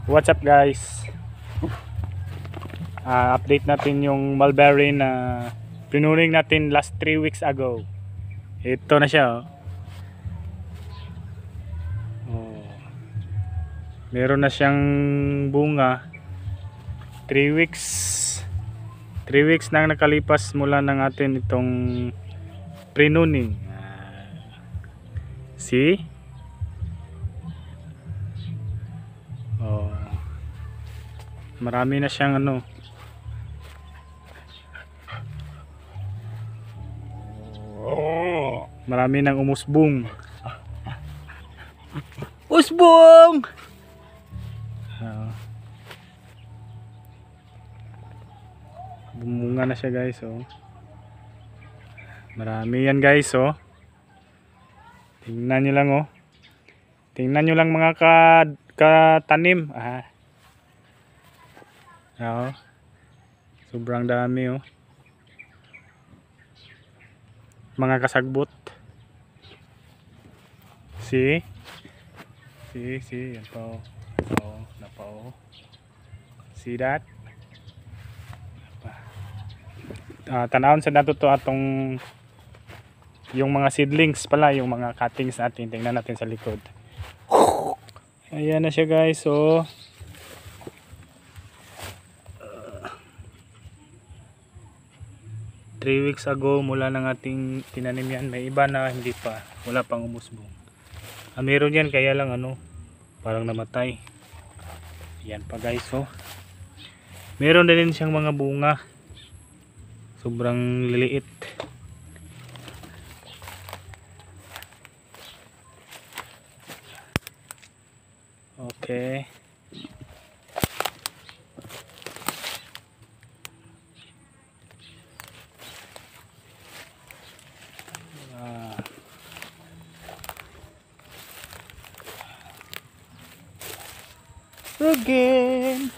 What's up guys? Update natin yung mulberry na pinuning natin last 3 weeks ago. Ito na siya oh. Meron na siyang bunga. 3 weeks 3 weeks na nakalipas mula ng atin itong pruning. See? Oh. Marami na siyang marami nang umusbong. Usbong! Bumunga na siya guys marami yan guys tingnan nyo lang tingnan nyo lang mga katanim sobrang dami mga kasagbot. See yan pa see that tanawon sa nato to atong yung mga seedlings pala, yung mga cuttings natin. Tingnan natin sa likod. Ayan na siya guys 3 weeks ago mula ng ating tinanim yan. May iba na hindi pa, wala pang umusbong. Meron yan kaya lang parang namatay. Yan pa guys meron din siyang mga bunga, sobrang liliit. Okay, again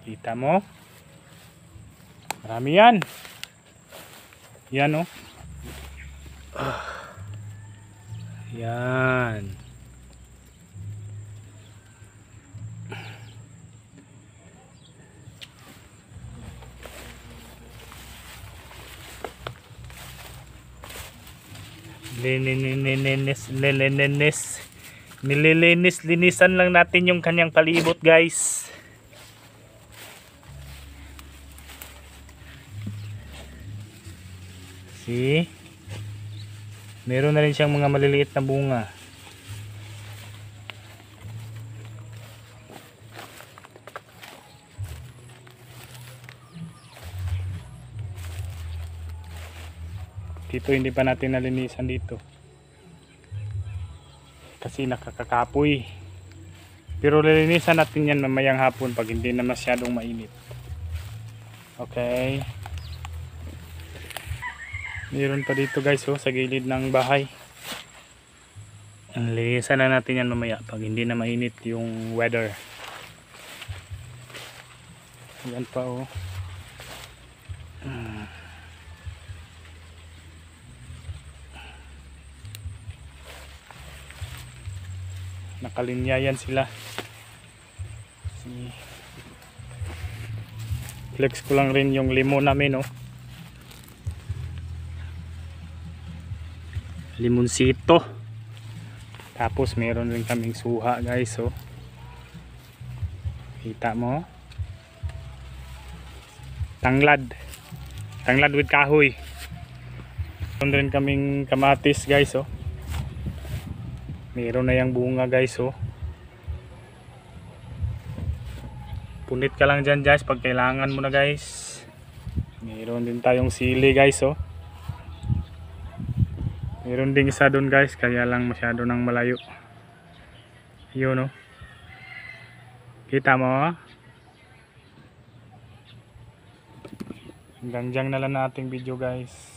kita mo marami yan yan yan nililinis-linisan lang natin yung kanyang palibot guys. See? Meron na rin siyang mga maliliit na bunga. Dito hindi pa natin nalinisan dito kasi nakakakapoy, pero lilinisan natin yan mamayang hapon pag hindi na masyadong mainit. Okay, meron pa dito guys sa gilid ng bahay. Lilinisan na natin yan mamaya pag hindi na mainit yung weather. Yan pa nakalinya yan sila. Flex ko lang rin yung limon namin limonsito. Tapos meron rin kaming suha guys kita mo tanglad with kahoy. Meron rin kaming kamatis guys meron na yung bunga guys punit ka lang dyan guys pag kailangan mo na guys. Meron din tayong sili guys meron ding isa dun guys kaya lang masyado nang malayo yun kita mo hanggang dyan na lang nating video guys.